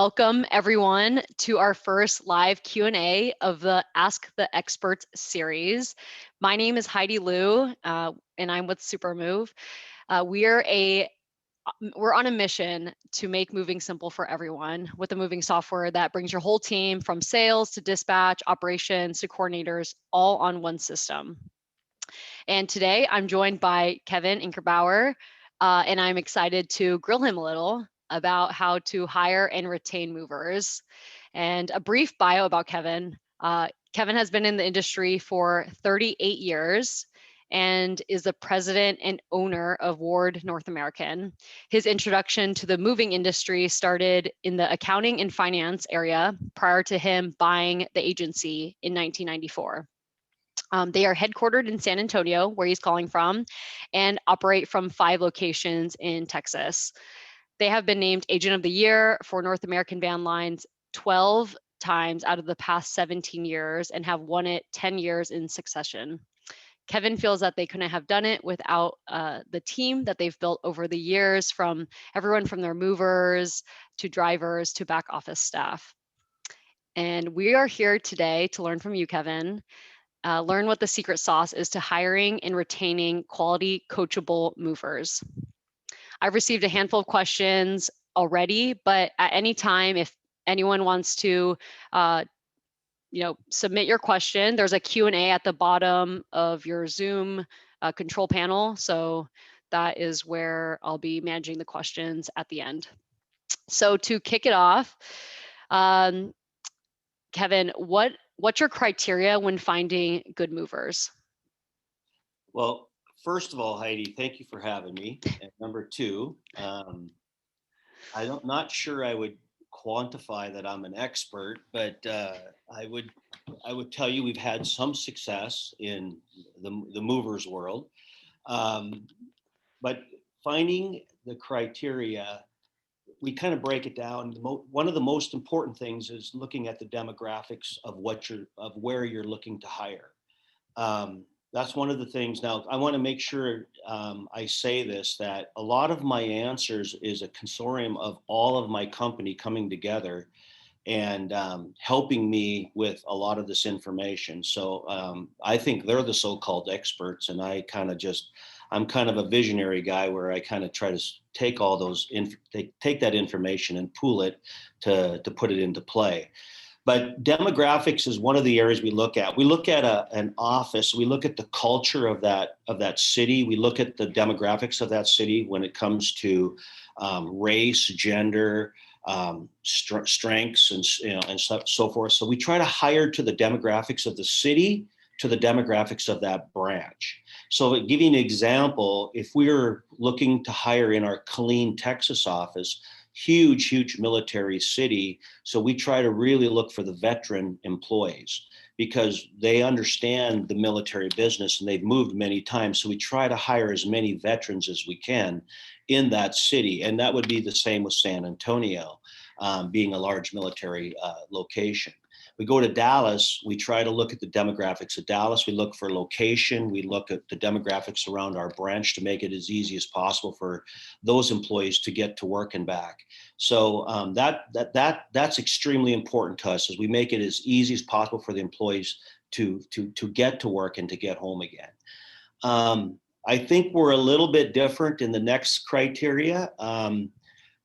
welcome everyone to our first live Q&A of the Ask the Experts series. My name is Heidi Liu, and I'm with Supermove. We're on a mission to make moving simple for everyone with a moving software that brings your whole team from sales to dispatch, operations to coordinators all on one system. And today I'm joined by Kevin Ankenbauer, and I'm excited to grill him a little about how to hire and retain movers. And a brief bio about Kevin. Kevin has been in the industry for 38 years and is the president and owner of Ward North American. His introduction to the moving industry started in the accounting and finance area prior to him buying the agency in 1994. They are headquartered in San Antonio, where he's calling from, and operate from 5 locations in Texas. They have been named Agent of the Year for North American Van Lines 12 times out of the past 17 years and have won it 10 years in succession. Kevin feels that they couldn't have done it without the team that they've built over the years, from everyone from their movers to drivers to back office staff. And we are here today to learn from you, Kevin. Learn what the secret sauce is to hiring and retaining quality, coachable movers. I've received a handful of questions already, but at any time, if anyone wants to, submit your question, there's a Q&A at the bottom of your Zoom control panel. So that is where I'll be managing the questions at the end. So to kick it off, Kevin, what's your criteria when finding good movers? Well, first of all, Heidi, thank you for having me. And number two, I'm not sure I would quantify that I'm an expert, but I would tell you we've had some success in the movers world. But finding the criteria, we kind of break it down. One of the most important things is looking at the demographics of where you're looking to hire. That's one of the things. Now, I want to make sure I say this, that a lot of my answers is a consortium of all of my company coming together and helping me with a lot of this information. So I think they're the so-called experts, and I'm kind of a visionary guy where I kind of try to take all those, take that information and pool it to put it into play. But demographics is one of the areas we look at. We look at an office. We look at the culture of that city. We look at the demographics of that city when it comes to race, gender, strengths, and so forth. So we try to hire to the demographics of the city, to the demographics of that branch. So to give you an example, if we're looking to hire in our Killeen, Texas office, huge military city. So we try to really look for the veteran employees because they understand the military business and they've moved many times. So we try to hire as many veterans as we can in that city. And that would be the same with San Antonio, being a large military location. We go to Dallas, we try to look at the demographics of Dallas. We look for location. We look at the demographics around our branch to make it as easy as possible for those employees to get to work and back. So that's extremely important to us, as we make it as easy as possible for the employees to get to work and to get home again. I think we're a little bit different in the next criteria.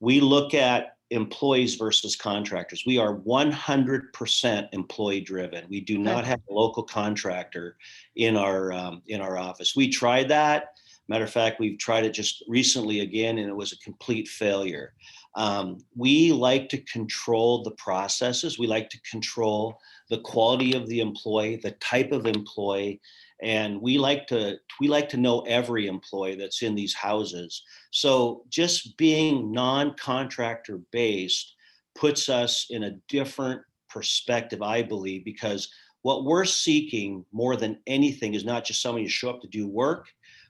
We look at employees versus contractors. We are 100% employee driven. We do not have a local contractor in our office. We tried that. Matter of fact, we've tried it just recently again, and it was a complete failure. We like to control the processes. We like to control the quality of the employee, the type of employee, and we like to know every employee that's in these houses. So just being non-contractor based puts us in a different perspective, I believe, because what we're seeking more than anything is not just somebody to show up to do work.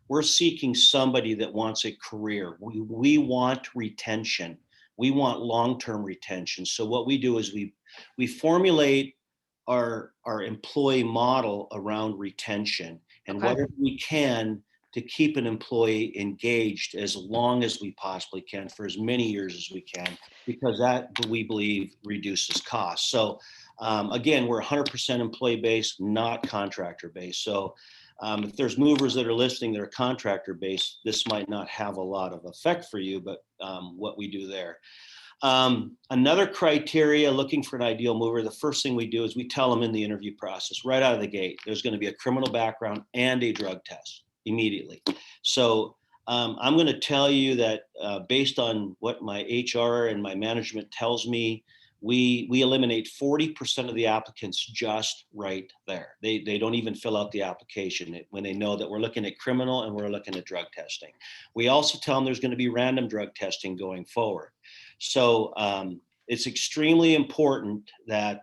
We're seeking somebody that wants a career. We want retention. We want long-term retention. So what we do is we formulate our employee model around retention, and whatever we can to keep an employee engaged as long as we possibly can for as many years as we can, because that we believe reduces costs. So again, we're 100% employee based, not contractor based. So if there's movers that are listening that are contractor based, this might not have a lot of effect for you, but what we do there. Another criteria looking for an ideal mover, the first thing we do is we tell them in the interview process right out of the gate, there's going to be a criminal background and a drug test immediately. So I'm going to tell you that based on what my HR and my management tells me, we eliminate 40% of the applicants just right there. They don't even fill out the application when they know that we're looking at criminal and we're looking at drug testing. We also tell them there's going to be random drug testing going forward. So it's extremely important that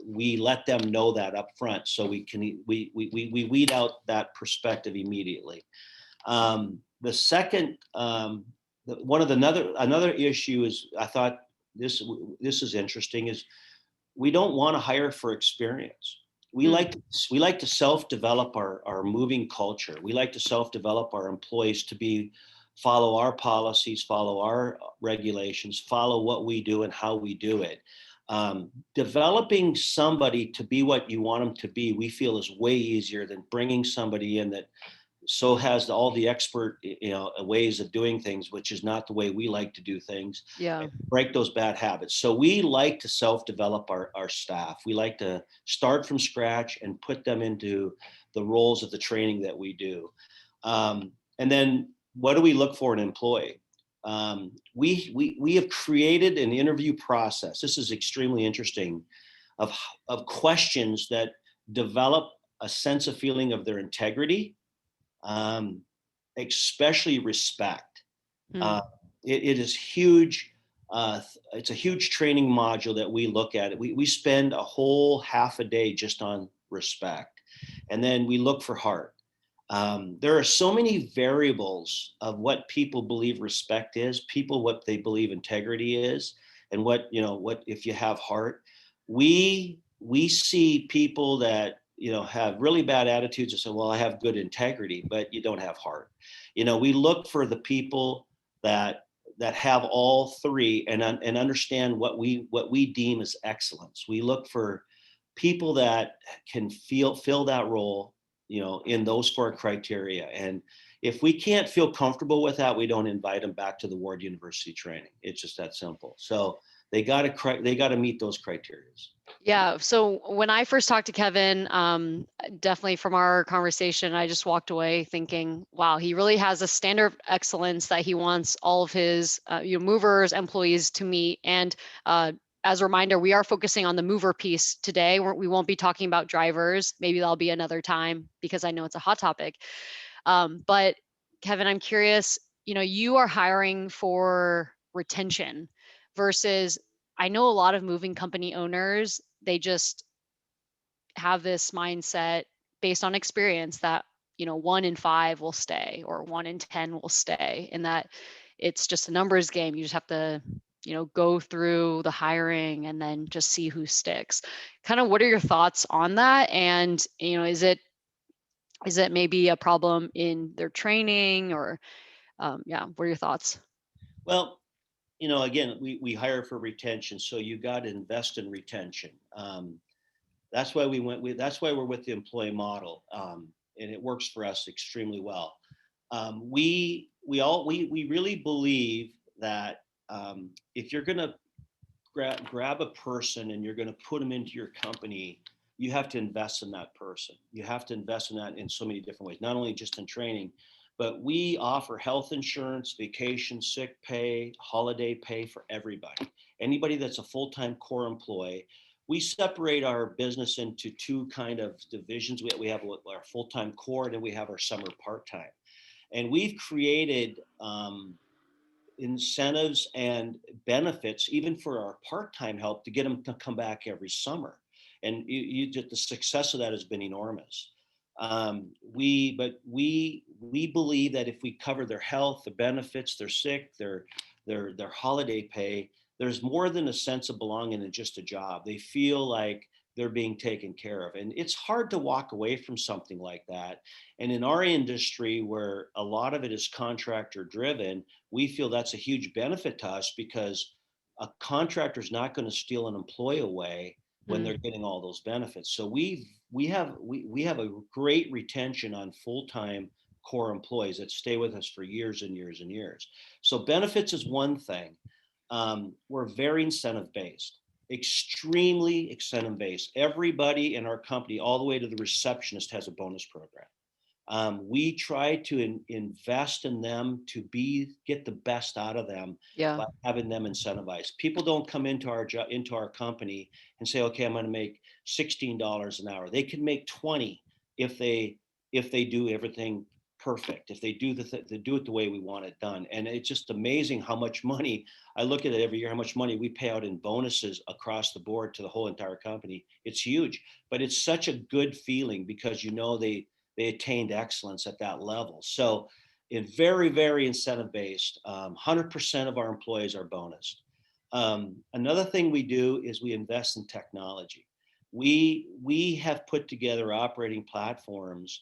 we let them know that up front, so we weed out that perspective immediately. The second, another issue is, I thought this is interesting, is we don't want to hire for experience. We like to self-develop our moving culture. We like to self-develop our employees to follow our policies, follow our regulations, follow what we do and how we do it. Developing somebody to be what you want them to be, we feel, is way easier than bringing somebody in that so has all the expert, ways of doing things, which is not the way we like to do things. Yeah. Break those bad habits. So we like to self-develop our staff. We like to start from scratch and put them into the roles of the training that we do. And then what do we look for in an employee? We have created an interview process. This is extremely interesting, of questions that develop a sense of feeling of their integrity, especially respect. It is huge. It's a huge training module that we look at. We spend a whole half a day just on respect. And then we look for heart. There are so many variables of what people believe respect is, what they believe integrity is, and what if you have heart. We see people that have really bad attitudes and say, well, I have good integrity, but you don't have heart. We look for the people that have all three and understand what we deem as excellence. We look for people that can fill that role, in those four criteria. And if we can't feel comfortable with that, we don't invite them back to the Ward University training. It's just that simple. So they got to meet those criteria. Yeah. So when I first talked to Kevin, definitely from our conversation, I just walked away thinking, wow, he really has a standard of excellence that he wants all of his movers, employees to meet. And as a reminder, we are focusing on the mover piece today. We won't be talking about drivers. Maybe that'll be another time, because I know it's a hot topic. But Kevin, I'm curious, you are hiring for retention versus, I know a lot of moving company owners, they just have this mindset based on experience that, 1 in 5 will stay or 1 in 10 will stay, and that it's just a numbers game. You just have to, go through the hiring and then just see who sticks. Kind of, what are your thoughts on that? And, is it maybe a problem in their training, or, what are your thoughts? Well, again, we hire for retention, so you got to invest in retention. That's why that's why we're with the employee model, and it works for us extremely well. We really believe that if you're going to grab a person and you're going to put them into your company, you have to invest in that person. You have to invest in that in so many different ways, not only just in training, but we offer health insurance, vacation, sick pay, holiday pay for everybody. Anybody that's a full-time core employee. We separate our business into two kind of divisions. We have our full-time core, and then we have our summer part-time. And we've created incentives and benefits even for our part-time help to get them to come back every summer. And the success of that has been enormous. We believe that if we cover their health, their benefits, their sick, their holiday pay, there's more than a sense of belonging in just a job. They feel like they're being taken care of. And it's hard to walk away from something like that. And in our industry, where a lot of it is contractor driven, we feel that's a huge benefit to us because a contractor is not going to steal an employee away when Mm. they're getting all those benefits. So we have a great retention on full-time core employees that stay with us for years and years and years. So benefits is one thing. We're very incentive based, extremely incentive based. Everybody in our company, all the way to the receptionist, has a bonus program. We try to invest in them to get the best out of them Yeah. by having them incentivized. People don't come into into our company and say, "Okay, I'm going to make $16 an hour." They can make 20 if they do everything perfect. If they do it the way we want it done. And it's just amazing how much money I look at it every year. How much money we pay out in bonuses across the board to the whole entire company. It's huge, but it's such a good feeling because they attained excellence at that level. So it's very, very incentive based. 100% of our employees are bonused. Another thing we do is we invest in technology. We have put together operating platforms.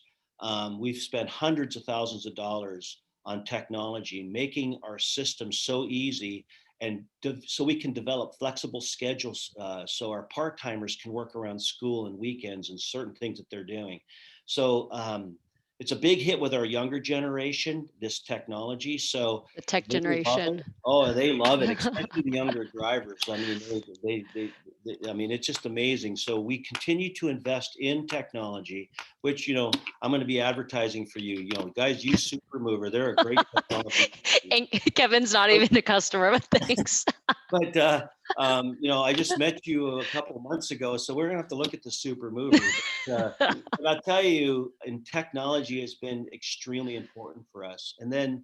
We've spent hundreds of thousands of dollars on technology, making our system so easy and so we can develop flexible schedules so our part-timers can work around school and weekends and certain things that they're doing. So it's a big hit with our younger generation, this technology. So The tech they love it. generation. Oh, they love it, especially the younger drivers. I mean, I mean, it's just amazing. So we continue to invest in technology, which, I'm going to be advertising for you. Guys, use Super Mover. They're a great technology. And Kevin's not even a customer, but thanks. But I just met you a couple of months ago, so we're gonna have to look at the super mover. But I'll tell you, and technology has been extremely important for us. And then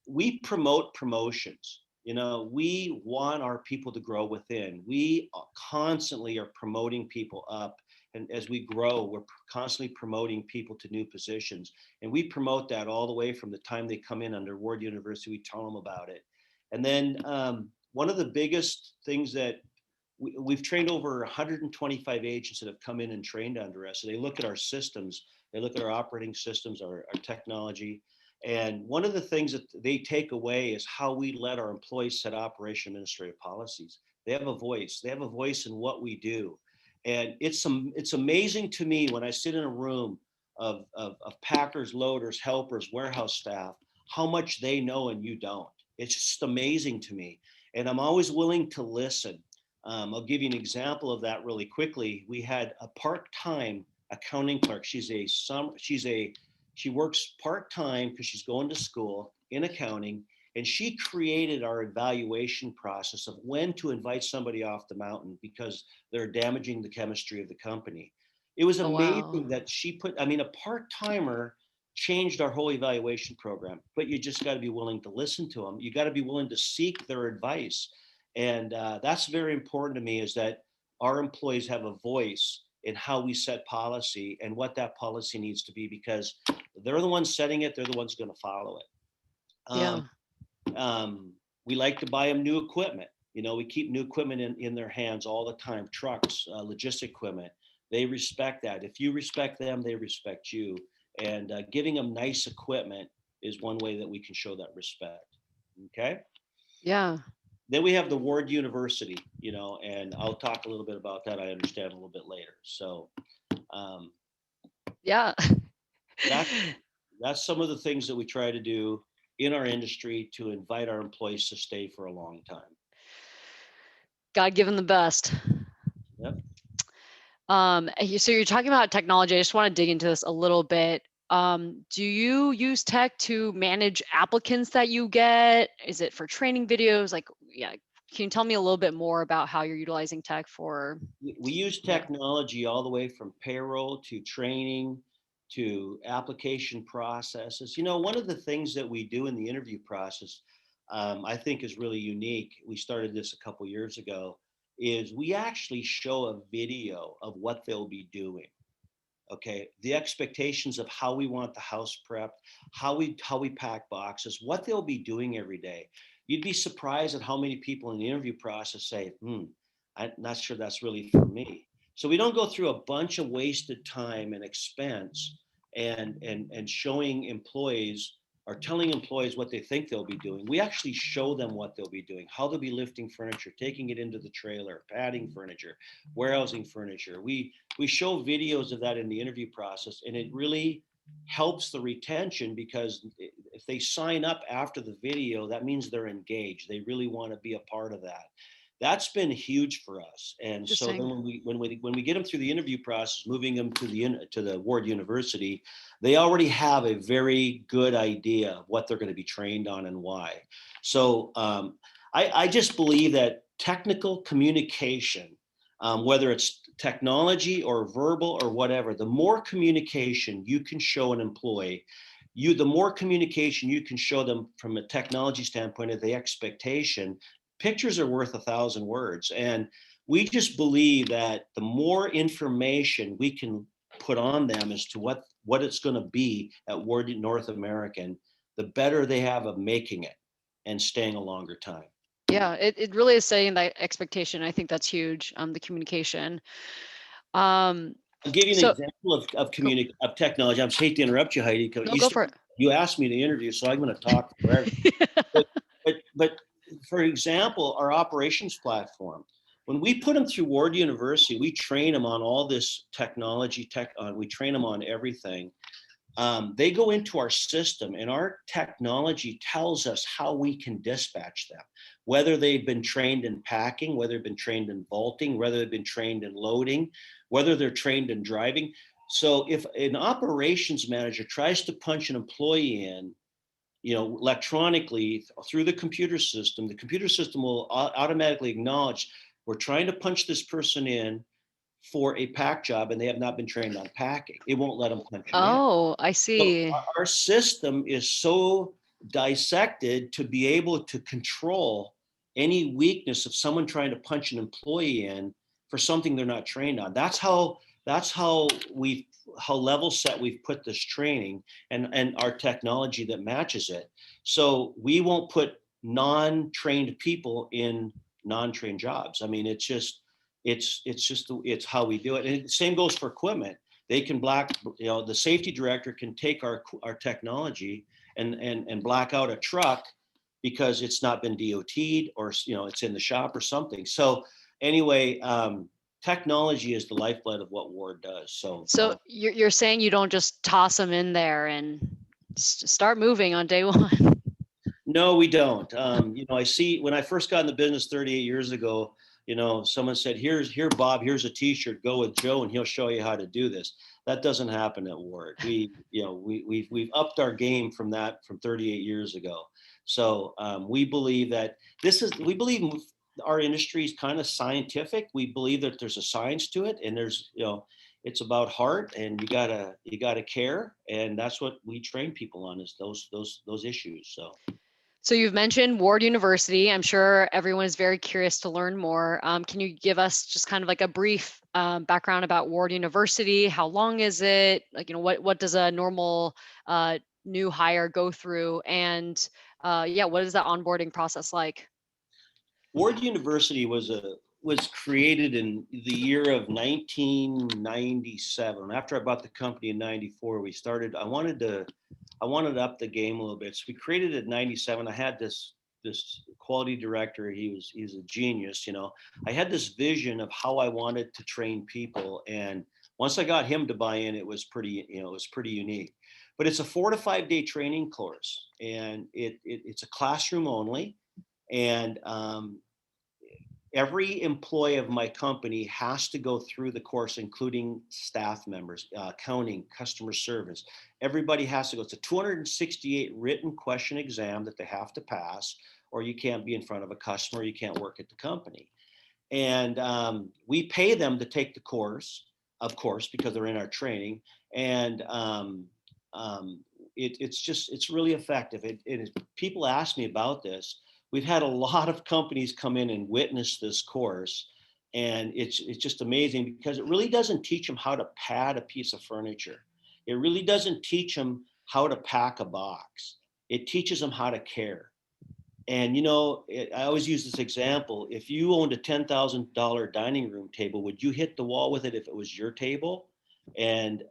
we promote promotions. We want our people to grow within. We constantly are promoting people up. And as we grow, we're constantly promoting people to new positions. And we promote that all the way from the time they come in under Ward University. We tell them about it. And then one of the biggest things that we've trained over 125 agents that have come in and trained under us. So they look at our systems, they look at our operating systems, our technology. And one of the things that they take away is how we let our employees set operation administrative policies. They have a voice. They have a voice in what we do. And it's amazing to me when I sit in a room of packers, loaders, helpers, warehouse staff, how much they know and you don't. It's just amazing to me. And I'm always willing to listen. I'll give you an example of that really quickly. We had a part-time accounting clerk. She works part-time because she's going to school in accounting, and she created our evaluation process of when to invite somebody off the mountain because they're damaging the chemistry of the company. It was Oh, wow. amazing that a part-timer changed our whole evaluation program, but you just got to be willing to listen to them. You got to be willing to seek their advice. And that's very important to me, is that our employees have a voice in how we set policy and what that policy needs to be, because they're the ones setting it. They're the ones going to follow it. Um, Yeah. we like to buy them new equipment. We keep new equipment in their hands all the time, trucks, logistic equipment. They respect that. If you respect them, they respect you. And giving them nice equipment is one way that we can show that respect. Okay. Yeah. Then we have the Ward University, and I'll talk a little bit about that. I understand a little bit later. So um, Yeah. that that's some of the things that we try to do in our industry to invite our employees to stay for a long time. God give him the best. Yep. So you're talking about technology. I just want to dig into this a little bit. Do you use tech to manage applicants that you get? Is it for training videos? Like, yeah, can you tell me a little bit more about how you're utilizing tech for? We use Yeah. technology all the way from payroll to training to application processes. One of the things that we do in the interview process, I think is really unique. We started this a couple years ago, is we actually show a video of what they'll be doing. Okay, the expectations of how we want the house prepped, how we pack boxes, what they'll be doing every day. You'd be surprised at how many people in the interview process say, I'm not sure that's really for me. So we don't go through a bunch of wasted time and expense and showing employees or telling employees what they think they'll be doing. We actually show them what they'll be doing, how they'll be lifting furniture, taking it into the trailer, padding furniture, warehousing furniture. We show videos of that in the interview process, and it really helps the retention, because if they sign up after the video, that means they're engaged. They really want to be a part of that. That's been huge for us. And so then Interesting. when we get them through the interview process, moving them to the Ward University, they already have a very good idea of what they're going to be trained on and why. So I just believe that technical communication, whether it's technology or verbal or whatever, the more communication you can show an employee, the more communication you can show them from a technology standpoint of the expectation. Pictures are worth 1,000 words, and we just believe that the more information we can put on them as to what it's going to be at Ward North American, the better they have of making it and staying a longer time. Yeah, it really is setting that expectation. I think that's huge. The communication. Um, I'll give you an so example go, of technology. I'm hate to interrupt you, Heidi. no, go for it. You asked me to interview, so I'm going to talk forever. But but for example, our operations platform. When we put them through Ward University, we train them on all this technology. We train them on everything. They go into our system, and our technology tells us how we can dispatch them, whether they've been trained in packing, whether they've been trained in vaulting, whether they've been trained in loading, whether they're trained in driving. So if an operations manager tries to punch an employee in, electronically through the computer system will automatically acknowledge we're trying to punch this person in for a pack job and they have not been trained on packing. It won't let them punch them in. Oh, I So see. our system is so dissected to be able to control any weakness of someone trying to punch an employee in for something they're not trained on. That's how level set we've put this training and our technology that matches it. So we won't put non-trained people in non-trained jobs. I mean, it's how we do it. And the same goes for equipment. They can the safety director can take our technology and black out a truck because it's not been DOT'd, or it's in the shop or something. So anyway, technology is the lifeblood of what Ward does. So So you're saying you don't just toss them in there and start moving on day one. no, we don't. I see when I first got in the business 38 years ago, someone said, here, Bob, here's a t-shirt, go with Joe and he'll show you how to do this. That doesn't happen at Ward. We've upped our game from 38 years ago. So we believe that we believe our industry is kind of scientific. We believe that there's a science to it, and it's about heart, and you gotta care. And that's what we train people on, is those issues. So you've mentioned Ward University. I'm sure everyone is very curious to learn more. Can you give us just kind of like a brief background about Ward University? How long is it? Like, what does a normal new hire go through? And yeah, what is the onboarding process like? Ward University was created in the year of 1997. After I bought the company in '94, we started. I wanted to up the game a little bit, so we created it in '97. I had this quality director. He's a genius. I had this vision of how I wanted to train people, and once I got him to buy in, it was pretty unique. But it's a 4 to 5 day training course, and it's a classroom only. And every employee of my company has to go through the course, including staff members, accounting, customer service. Everybody has to go. It's a 268 written question exam that they have to pass, or you can't be in front of a customer, you can't work at the company. And we pay them to take the course, of course, because they're in our training. And it's really effective. People ask me about this. We've had a lot of companies come in and witness this course, and it's just amazing, because it really doesn't teach them how to pad a piece of furniture. It really doesn't teach them how to pack a box. It teaches them how to care. And I always use this example. If you owned a $10,000 dining room table, would you hit the wall with it if it was your table? And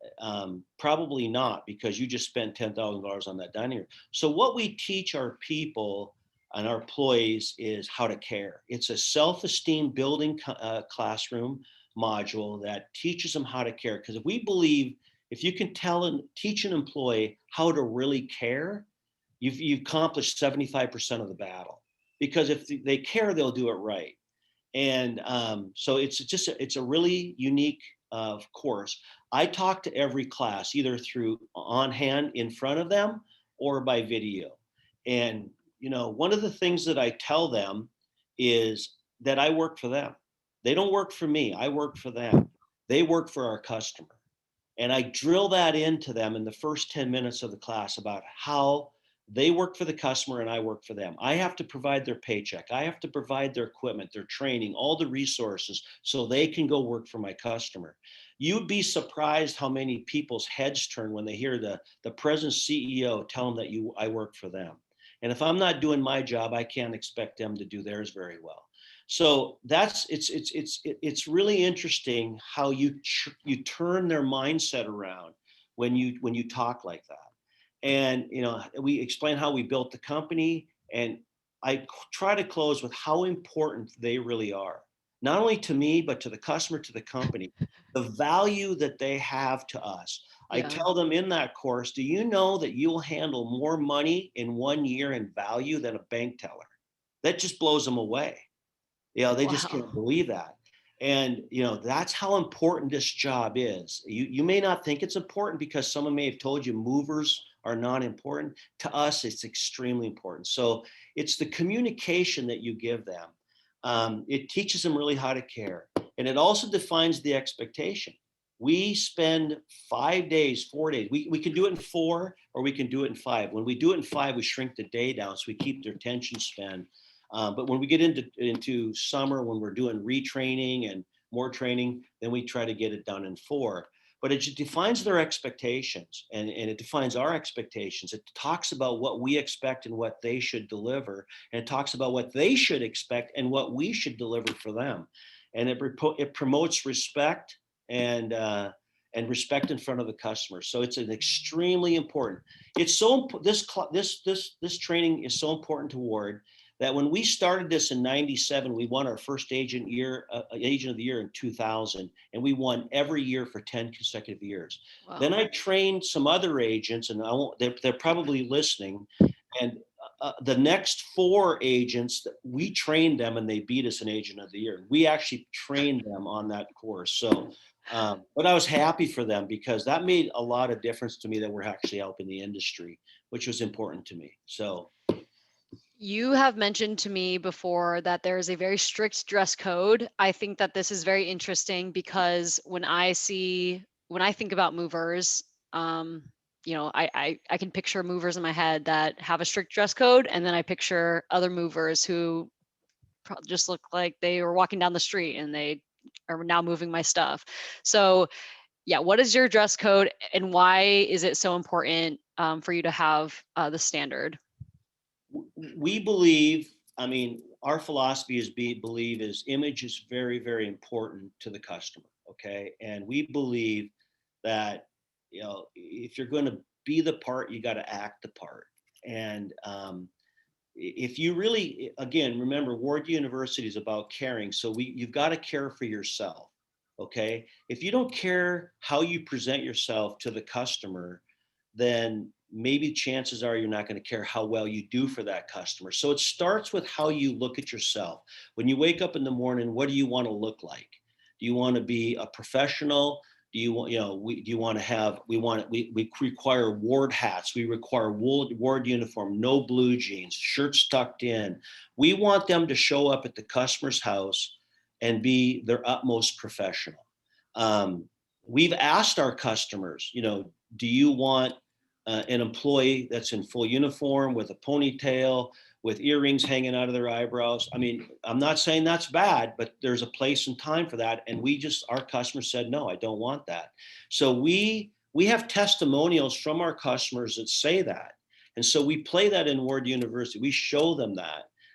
probably not, because you just spent $10,000 on that dining room. So what we teach our people and our employees is how to care. It's a self-esteem building classroom module that teaches them how to care. Because if we believe, if you can tell and teach an employee how to really care, you've accomplished 75% of the battle, because if they care, they'll do it right. And so it's a really unique course. I talk to every class either through on hand in front of them or by video. And one of the things that I tell them is that I work for them. They don't work for me, I work for them. They work for our customer. And I drill that into them in the first 10 minutes of the class about how they work for the customer and I work for them. I have to provide their paycheck. I have to provide their equipment, their training, all the resources so they can go work for my customer. You'd be surprised how many people's heads turn when they hear the present CEO tell them that I work for them. And if I'm not doing my job, I can't expect them to do theirs very well. So it's really interesting how you turn their mindset around when you talk like that. And we explain how we built the company, and I try to close with how important they really are, not only to me but to the customer, to the company, the value that they have to us. I Yeah. tell them in that course, do you know that you'll handle more money in 1 year in value than a bank teller? That just blows them away. They just Wow. can't believe that. And that's how important this job is. You may not think it's important because someone may have told you movers are not important. To us, it's extremely important. So it's the communication that you give them. It teaches them really how to care. And it also defines the expectation. We spend 5 days, 4 days. We can do it in 4 or we can do it in 5. When we do it in 5, we shrink the day down so we keep their attention span. But when we get into summer, when we're doing retraining and more training, then we try to get it done in 4. But it defines their expectations, and it defines our expectations. It talks about what we expect and what they should deliver. And it talks about what they should expect and what we should deliver for them. And it promotes respect and respect in front of the customer. So it's an extremely important. It's so this training is so important to Ward that when we started this in '97, we won our first agent of the year in 2000, and we won every year for 10 consecutive years. Then Wow. I trained some other agents, and they're probably listening. And the next 4 agents, we trained them, and they beat us in agent of the year. We actually trained them on that course. So, but I was happy for them because that made a lot of difference to me that we're actually helping the industry, which was important to me. So. You have mentioned to me before that there is a very strict dress code. I think that this is very interesting because when I think about movers, I can picture movers in my head that have a strict dress code, and then I picture other movers who just look like they were walking down the street and they are now moving my stuff. So, yeah, what is your dress code, and why is it so important for you to have the standard? We believe, I mean, our philosophy is believe is image is very, very important to the customer. Okay. And we believe that, if you're going to be the part, you got to act the part. And if you really, again, remember, Ward University is about caring. So you've got to care for yourself. Okay. If you don't care how you present yourself to the customer, then maybe chances are you're not going to care how well you do for that customer. So it starts with how you look at yourself. When you wake up in the morning, what do you want to look like? Do you want to be a professional? Do you want, do you want to have, we require Ward hats. We require Ward uniform, no blue jeans, shirts tucked in. We want them to show up at the customer's house and be their utmost professional. We've asked our customers, do you want an employee that's in full uniform with a ponytail, with earrings hanging out of their eyebrows? I mean, I'm not saying that's bad, but there's a place and time for that. And our customers said, no, I don't want that. So we have testimonials from our customers that say that. And so we play that in Ward University. We show them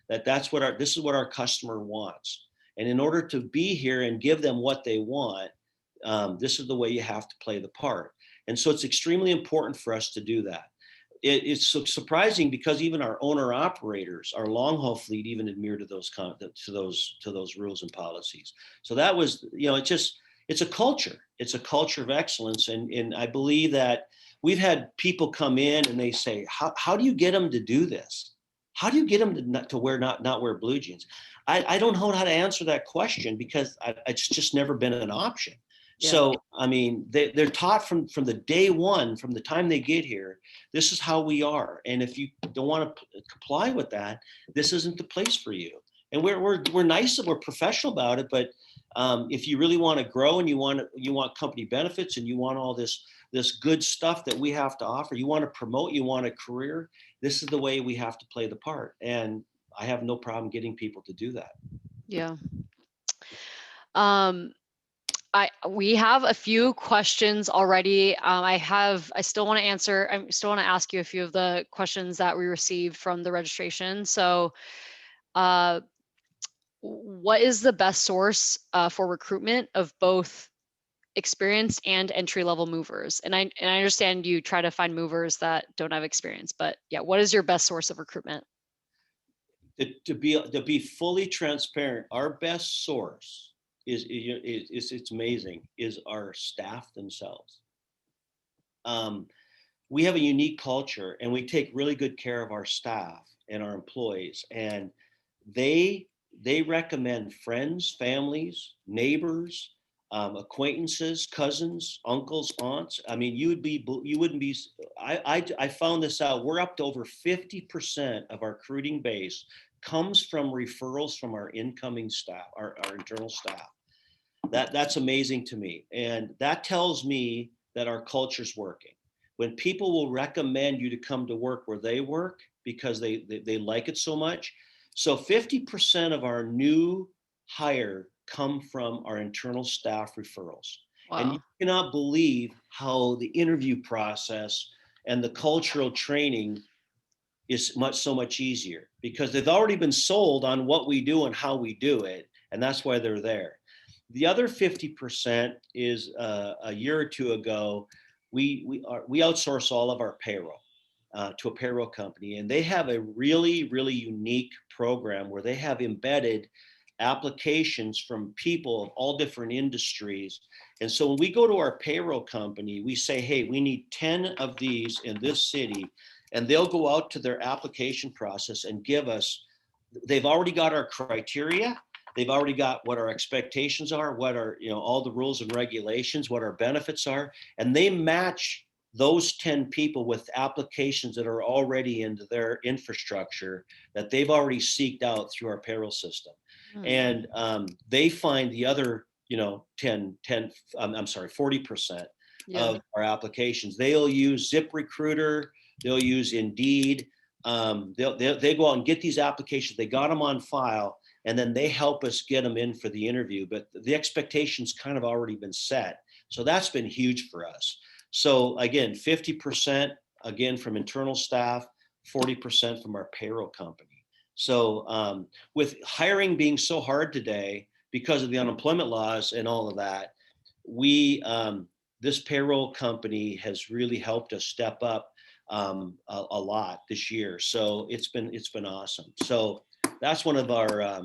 this is what our customer wants. And in order to be here and give them what they want, this is the way you have to play the part. And so it's extremely important for us to do that. It's so surprising because even our owner operators, our long haul fleet, even adhere to those rules and policies. So that was, it's a culture. It's a culture of excellence. And I believe that we've had people come in and they say, how do you get them to do this? How do you get them to not wear blue jeans? I don't know how to answer that question because it's just never been an option. Yeah. So, I mean, they're taught from the day one, from the time they get here, this is how we are. And if you don't want to comply with that, this isn't the place for you. And we're nice and we're professional about it. But if you really want to grow and you want company benefits and you want all this good stuff that we have to offer, you want to promote, you want a career, this is the way we have to play the part. And I have no problem getting people to do that. Yeah. We have a few questions already. I still want to ask you a few of the questions that we received from the registration. So, what is the best source for recruitment of both experienced and entry-level movers? And I understand you try to find movers that don't have experience, but yeah, what is your best source of recruitment? To be fully transparent, our best source is it's amazing, is our staff themselves. We have a unique culture and we take really good care of our staff and our employees, and they recommend friends, families, neighbors, acquaintances, cousins, uncles, aunts. I mean, you wouldn't be. I found this out. We're up to over 50% of our recruiting base comes from referrals from our incoming staff, our internal staff. That's amazing to me, and that tells me that our culture's working. When people will recommend you to come to work where they work because they like it so much. So 50% of our new hire come from our internal staff referrals. Wow. And you cannot believe how the interview process and the cultural training is so much easier because they've already been sold on what we do and how we do it. And that's why they're there. The other 50% is a year or two ago, we outsource all of our payroll to a payroll company, and they have a really, really unique program where they have embedded applications from people of all different industries. And so when we go to our payroll company, we say, hey, we need 10 of these in this city, and they'll go out to their application process and give us, they've already got our criteria. They've already got what our expectations are, what are, all the rules and regulations, what our benefits are, and they match those 10 people with applications that are already into their infrastructure that they've already seeked out through our payroll system. And they find the other, 40% of our applications. They'll use ZipRecruiter, they'll use Indeed. They go out and get these applications. They got them on file, and then they help us get them in for the interview. But the expectations kind of already been set. So that's been huge for us. So again, 50% again from internal staff, 40% from our payroll company. So with hiring being so hard today because of the unemployment laws and all of that, this payroll company has really helped us step up a lot this year. So it's been awesome. So that's one of our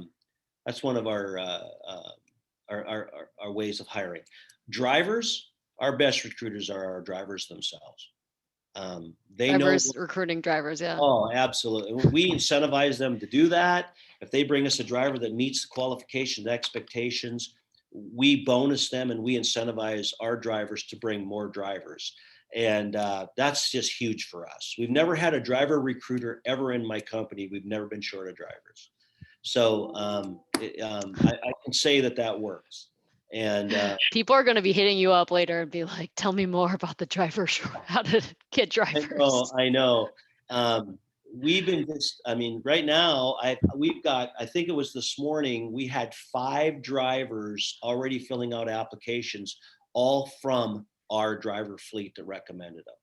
ways of hiring. Drivers, our best recruiters are our drivers themselves. Recruiting drivers, yeah. Oh, absolutely. We incentivize them to do that. If they bring us a driver that meets the qualifications, expectations, we bonus them and we incentivize our drivers to bring more drivers. And that's just huge for us. We've never had a driver recruiter ever in my company. We've never been short of drivers. So I can say that works. And people are going to be hitting you up later and be like, tell me more about the drivers, how to get drivers. I know. We've been right now we've got, I think it was this morning, we had 5 drivers already filling out applications, all from our driver fleet that recommended them.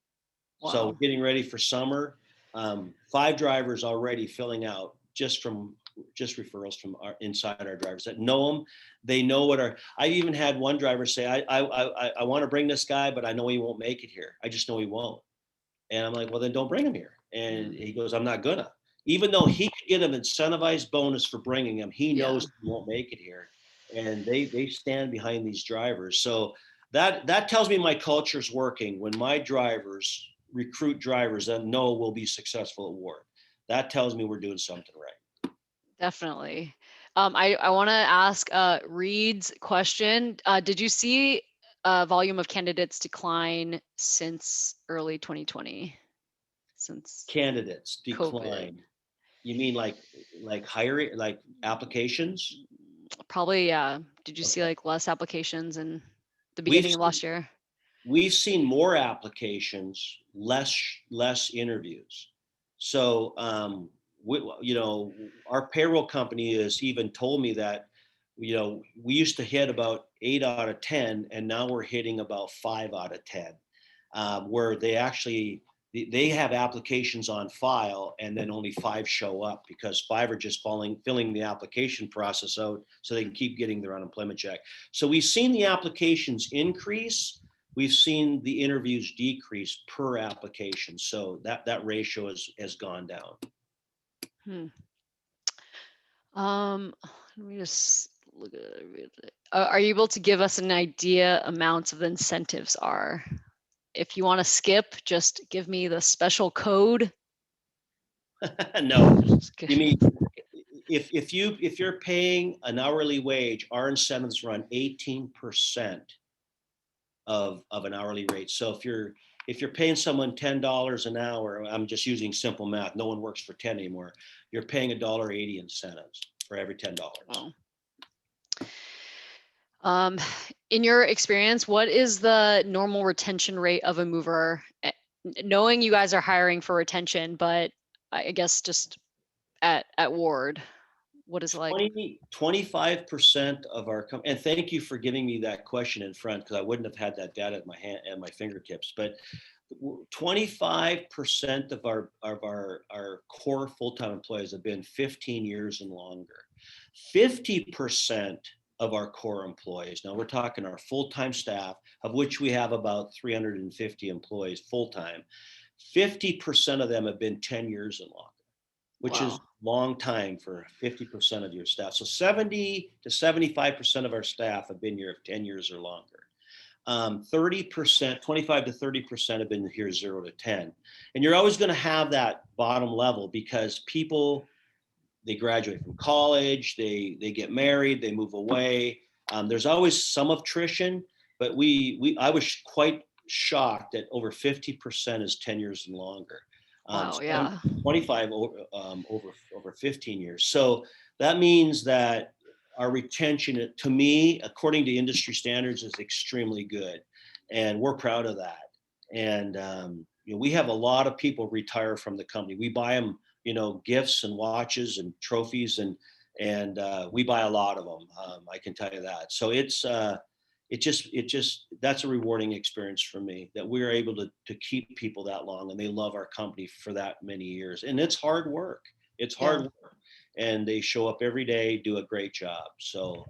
Wow. So getting ready for summer. 5 drivers already filling out just referrals from inside our drivers that know them. They know I even had one driver say, I want to bring this guy, but I know he won't make it here. I just know he won't. And I'm like, well, then don't bring him here. And he goes, I'm not gonna. Even though he could get an incentivized bonus for bringing him, he knows he won't make it here. And they stand behind these drivers. So that tells me my culture's working when my drivers recruit drivers that know will be successful at Ward. That tells me we're doing something right. Definitely. I want to ask Reed's question. Did you see volume of candidates decline since early 2020? Since Candidates decline. COVID? You mean like hiring, like applications? Probably, yeah. Did you see like less applications in the beginning of last year? We've seen more applications, less interviews. So, our payroll company has even told me that, we used to hit about 8 out of 10, and now we're hitting about 5 out of 10, where they have applications on file, and then only 5 show up because 5 are just filling the application process out so they can keep getting their unemployment check. So we've seen the applications increase. We've seen the interviews decrease per application. So that ratio has gone down. Let me just look at it. Are you able to give us an idea amounts of the incentives are? If you want to skip, just give me the special code. No, you mean if you're paying an hourly wage, our incentives run 18% of an hourly rate. So if you're paying someone $10 an hour, I'm just using simple math. No one works for 10 anymore. You're paying $1.80 incentives for every $10. Wow. In your experience, what is the normal retention rate of a mover? Knowing you guys are hiring for retention, but I guess just at Ward, what is it like? 25% of our and thank you for giving me that question in front, because I wouldn't have had that data at my fingertips. But 25% of our core full-time employees have been 15 years and longer. 50% of our core employees, now we're talking our full-time staff, of which we have about 350 employees full-time, 50% of them have been 10 years and longer, which is long time for 50% of your staff. So 70 to 75% of our staff have been here 10 years or longer. 30%, 25 to 30% have been here 0 to 10. And you're always going to have that bottom level because people, they graduate from college, they get married, they move away. There's always some attrition, but I was quite shocked that over 50% is 10 years and longer. Wow, yeah. 25 over 15 years. So that means that our retention, to me, according to industry standards, is extremely good, and we're proud of that. And we have a lot of people retire from the company. We buy them, gifts and watches and trophies, and we buy a lot of them. I can tell you that. So it just that's a rewarding experience for me that we're able to keep people that long, and they love our company for that many years. And it's hard work. It's hard work. And they show up every day, do a great job. So,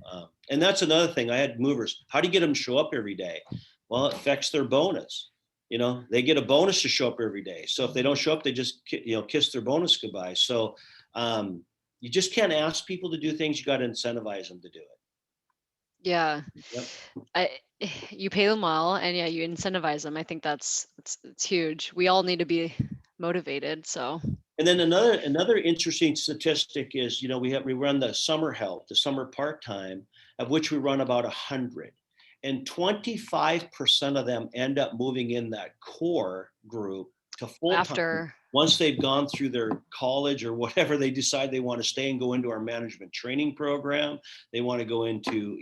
and that's another thing. I had movers. How do you get them to show up every day? Well, it affects their bonus. They get a bonus to show up every day. So if they don't show up, they just, kiss their bonus goodbye. So you just can't ask people to do things. You got to incentivize them to do it. Yeah. Yep. You pay them well, and you incentivize them. I think it's huge. We all need to be motivated. So. And then another interesting statistic is, we run the summer help, the summer part-time, of which we run about 100, and 25% of them end up moving in that core group to full-time After once they've gone through their college or whatever they decide they want to stay and go into our management training program. They want to go into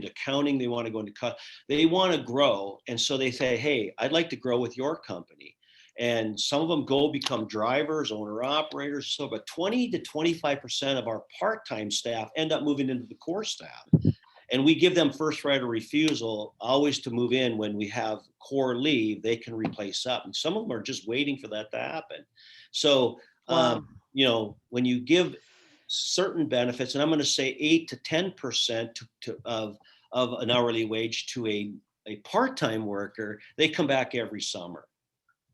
accounting. They want to go into they want to grow, and so they say, hey, I'd like to grow with your company. And some of them become drivers, owner operators. So, but 20 to 25% of our part-time staff end up moving into the core staff. And we give them first right of refusal always to move in when we have core leave. They can replace up. And some of them are just waiting for that to happen. So, Wow. when you give certain benefits, and I'm going to say 8 to 10% of an hourly wage to a part-time worker, they come back every summer.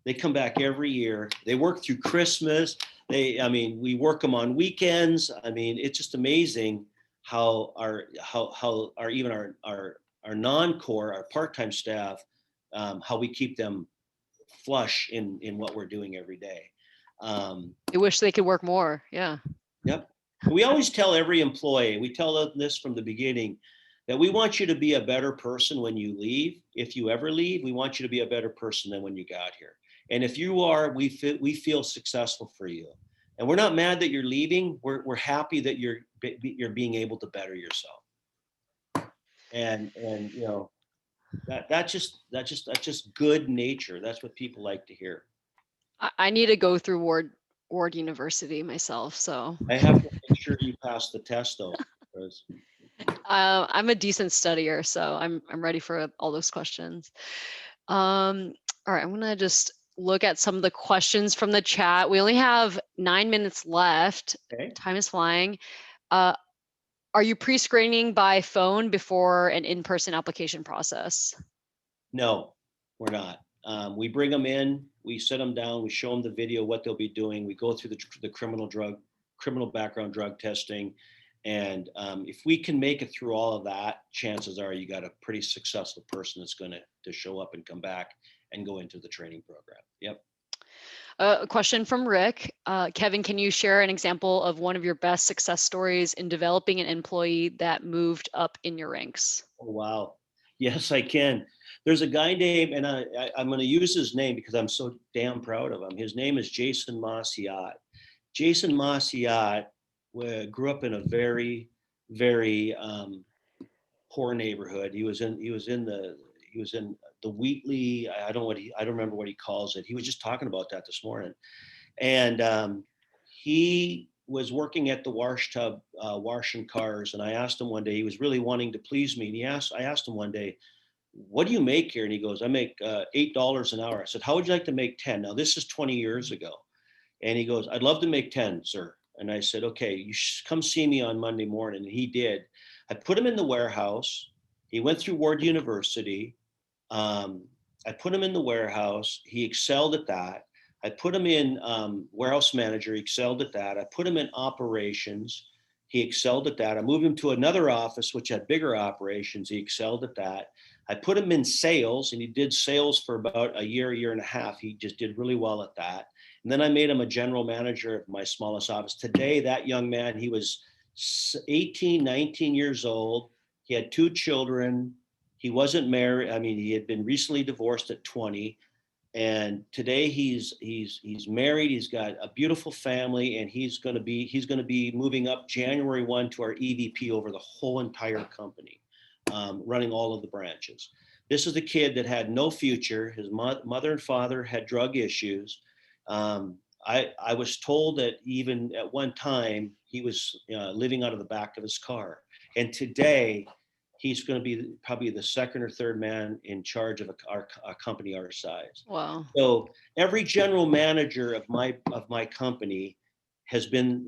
They come back every year. They work through Christmas. We work them on weekends. It's just amazing how our even our non-core, our part-time staff, how we keep them flush in what we're doing every day. I wish they could work more. Yeah. Yep. We always tell every employee, we tell them this from the beginning, that we want you to be a better person when you leave. If you ever leave, we want you to be a better person than when you got here. And if you are, we feel successful for you. And we're not mad that you're leaving. We're happy that you're being able to better yourself. And that's just good nature. That's what people like to hear. I need to go through Ward University myself. So I have to make sure you pass the test though, because I'm a decent studier, so I'm ready for all those questions. All right, I'm gonna just look at some of the questions from the chat. We only have 9 minutes left. okay. Time is flying. Are you pre-screening by phone before an in-person application process? No, we're not. We bring them in, we sit them down, we show them the video, what they'll be doing. We go through the criminal background drug testing. And if we can make it through all of that, chances are you got a pretty successful person that's going to show up and come back and go into the training program. Yep. A question from Rick. Kevin, can you share an example of one of your best success stories in developing an employee that moved up in your ranks? Oh, wow. Yes, I can. There's a guy named, and I'm going to use his name because I'm so damn proud of him. His name is Jason Maciot. Jason Maciot grew up in a very, very poor neighborhood. He was in the Wheatley. I don't remember what he calls it. He was just talking about that this morning, and he was working at the wash tub, washing cars. And I asked him one day. He was really wanting to please me, and I asked him one day, "What do you make here?" And he goes, "I make $8 an hour." I said, "How would you like to make 10?" Now this is 20 years ago, and he goes, "I'd love to make 10, sir." And I said, "Okay, you should come see me on Monday morning." And he did. I put him in the warehouse. He went through Ward University. I put him in the warehouse. He excelled at that. I put him in warehouse manager. He excelled at that. I put him in operations. He excelled at that. I moved him to another office, which had bigger operations. He excelled at that. I put him in sales, and he did sales for about a year and a half. He just did really well at that. And then I made him a general manager of my smallest office. Today, that young man, he was 18, 19 years old. He had 2 children. He wasn't married. He had been recently divorced at 20. And today he's married. He's got a beautiful family, and he's going to be moving up January 1 to our EVP over the whole entire company, running all of the branches. This is a kid that had no future. His mother and father had drug issues. I was told that even at one time he was living out of the back of his car. And today he's going to be probably the second or third man in charge of a company our size. Wow. So every general manager of my company has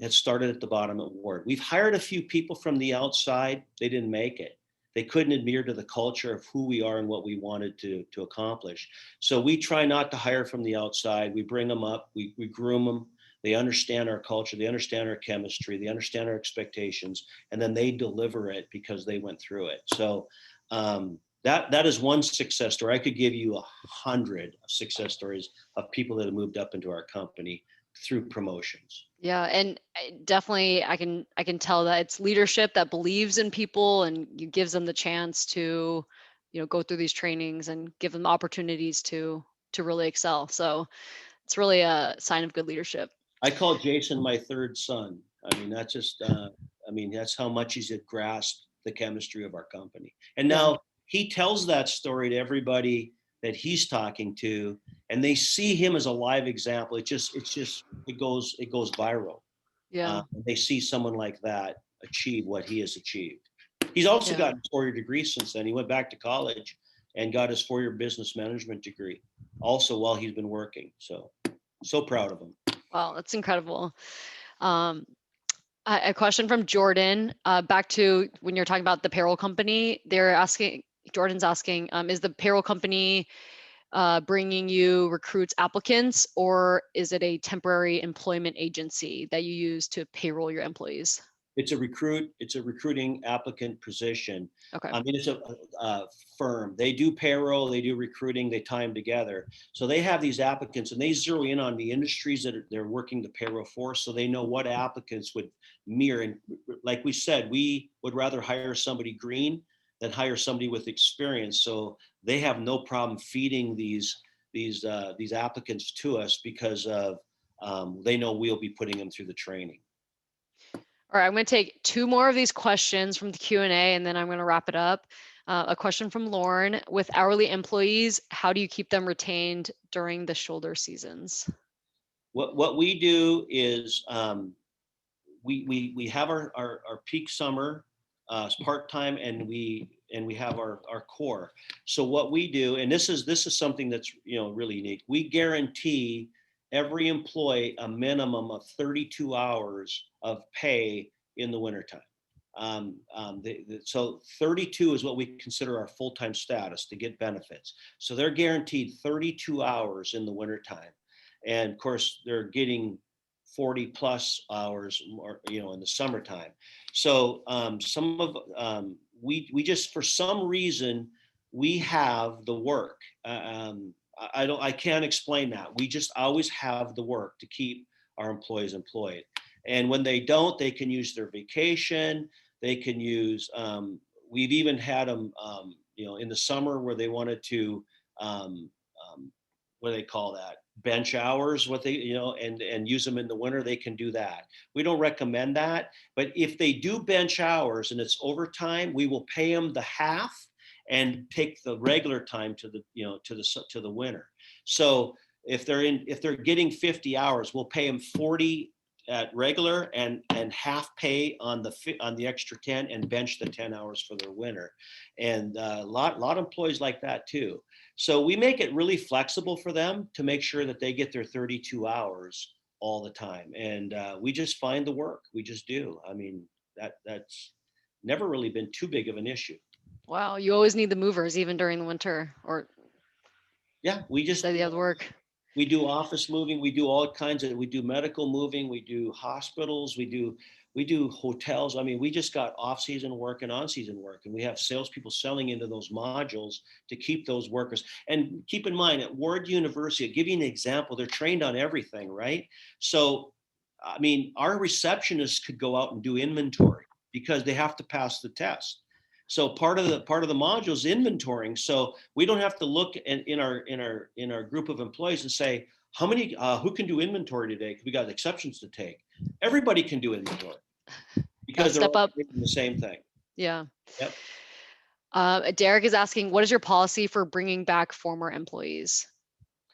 started at the bottom at Ward. We've hired a few people from the outside. They didn't make it. They couldn't adhere to the culture of who we are and what we wanted to accomplish. So we try not to hire from the outside. We bring them up. We groom them. They understand our culture. They understand our chemistry. They understand our expectations, and then they deliver it because they went through it. So that is one success story. I could give you 100 success stories of people that have moved up into our company through promotions. Yeah, and definitely I can tell that it's leadership that believes in people and you gives them the chance to, go through these trainings and give them opportunities to really excel. So it's really a sign of good leadership. I call Jason my third son. That's just that's how much he's grasped the chemistry of our company. And now he tells that story to everybody that he's talking to, and they see him as a live example. It goes viral. Yeah. They see someone like that achieve what he has achieved. He's also gotten a 4-year degree since then. He went back to college and got his 4-year business management degree also while he's been working. So proud of him. Wow, that's incredible. Um, a question from Jordan, back to when you're talking about the payroll company, Jordan's asking, is the payroll company bringing you recruits applicants, or is it a temporary employment agency that you use to payroll your employees? It's a recruiting applicant position. Okay. I mean, it's a firm. They do payroll, they do recruiting, they tie them together. So they have these applicants and they zero in on the industries that they're working the payroll for. So they know what applicants would mirror. And like we said, we would rather hire somebody green than hire somebody with experience. So they have no problem feeding these applicants to us because of they know we'll be putting them through the training. All right, I'm going to take two more of these questions from the Q&A, and then I'm going to wrap it up. A question from Lauren: with hourly employees, how do you keep them retained during the shoulder seasons? What we do is we have our peak summer part time, and we have our core. So what we do, and this is something that's really unique. We guarantee every employee a minimum of 32 hours of pay in the wintertime. So 32 is what we consider our full-time status to get benefits. So they're guaranteed 32 hours in the wintertime. And of course, they're getting 40 plus hours more, in the summertime. So some of we just, for some reason, we have the work. I can't explain that. We just always have the work to keep our employees employed. And when they don't, they can use their vacation. They can use. We've even had them, in the summer where they wanted to. What do they call that? Bench hours, what they, and use them in the winter, they can do that. We don't recommend that, but if they do bench hours and it's overtime, we will pay them the half and take the regular time to the winter. So if they're getting 50 hours, we'll pay them 40 at regular and half pay on the extra 10 and bench the 10 hours for their winter. And a lot of employees like that too. So we make it really flexible for them to make sure that they get their 32 hours all the time. And we just find the work. We just do. I mean, that's never really been too big of an issue. Wow, you always need the movers even during the winter, or yeah, we just the other work. We do office moving. We do all kinds of. We do medical moving. We do hospitals. We do hotels. I mean, we just got off-season work and on-season work, and we have salespeople selling into those modules to keep those workers. And keep in mind, at Ward University, I'll give you an example. They're trained on everything, right? So, I mean, our receptionists could go out and do inventory because they have to pass the test. So part of the module is inventorying. So we don't have to look in our group of employees and say how many who can do inventory today, because we got exceptions to take. Everybody can do inventory because they're step all up. doing the same thing. Yeah. Yep. Derek is asking, what is your policy for bringing back former employees?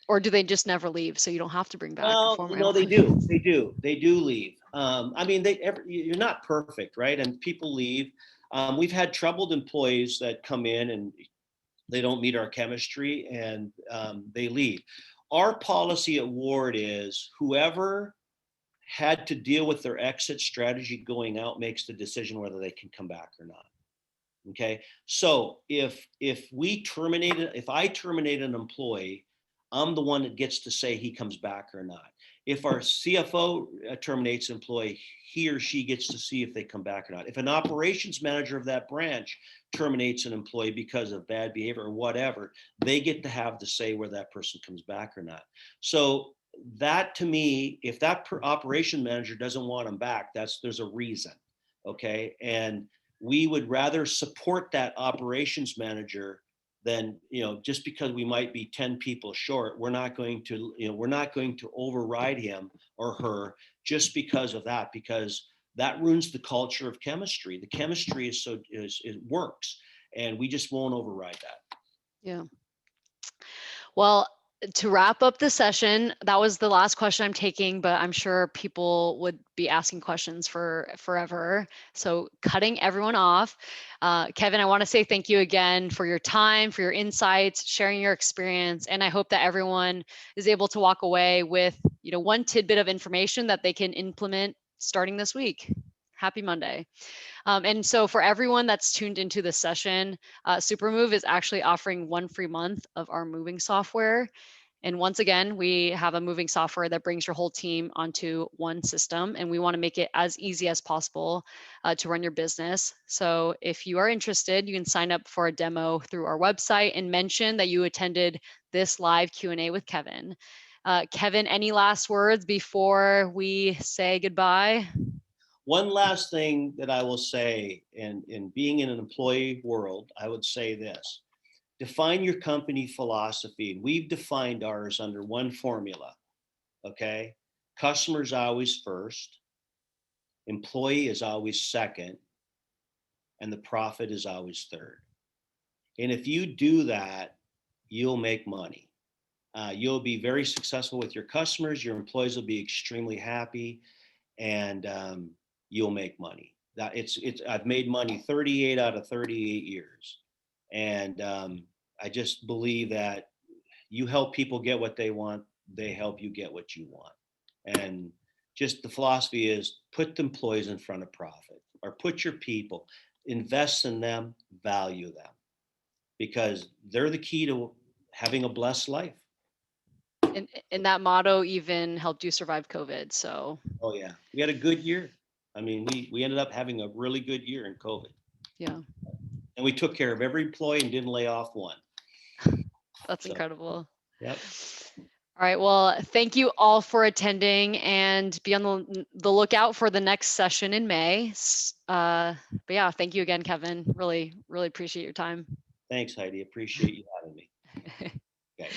Or do they just never leave, so you don't have to bring back former No, they employees? they do leave. I mean, you're not perfect, right? And people leave. We've had troubled employees that come in and they don't meet our chemistry, and they leave. Our policy at Ward is whoever had to deal with their exit strategy going out makes the decision whether they can come back or not. Okay. So if I terminate an employee, I'm the one that gets to say he comes back or not. If our CFO terminates an employee, he or she gets to see if they come back or not. If an operations manager of that branch terminates an employee because of bad behavior or whatever, they get to have the say where that person comes back or not. So that, to me, if that operation manager doesn't want them back, there's a reason. Okay. And we would rather support that operations manager than, just because we might be 10 people short, we're not going to override him or her just because of that, because that ruins the culture of chemistry. The chemistry it works, and we just won't override that. Yeah. Well, to wrap up the session, that was the last question I'm taking, but I'm sure people would be asking questions for forever. So cutting everyone off. Kevin, I want to say thank you again for your time, for your insights, sharing your experience. And I hope that everyone is able to walk away with, one tidbit of information that they can implement starting this week. Happy Monday. And so for everyone that's tuned into this session, Supermove is actually offering 1 free month of our moving software. And once again, we have a moving software that brings your whole team onto one system, and we want to make it as easy as possible to run your business. So if you are interested, you can sign up for a demo through our website and mention that you attended this live Q&A with Kevin. Kevin, any last words before we say goodbye? One last thing that I will say, in being in an employee world, I would say this: define your company philosophy. And we've defined ours under one formula. Okay. Customers always first, employee is always second, and the profit is always third. And if you do that, you'll make money. You'll be very successful with your customers. Your employees will be extremely happy, and you'll make money. That it's. I've made money 38 out of 38 years, and I just believe that you help people get what they want, they help you get what you want. And just the philosophy is put the employees in front of profit, or put your people, invest in them, value them, because they're the key to having a blessed life. And that motto even helped you survive COVID. So, Oh yeah, we had a good year. I mean, we ended up having a really good year in COVID. yeah, And we took care of every employee and didn't lay off one. that's So, incredible. yep. All right. Well, thank you all for attending, and be on the lookout for the next session in May. But yeah, thank you again, Kevin. Really, really appreciate your time. Thanks, Heidi. Appreciate you having me. Okay.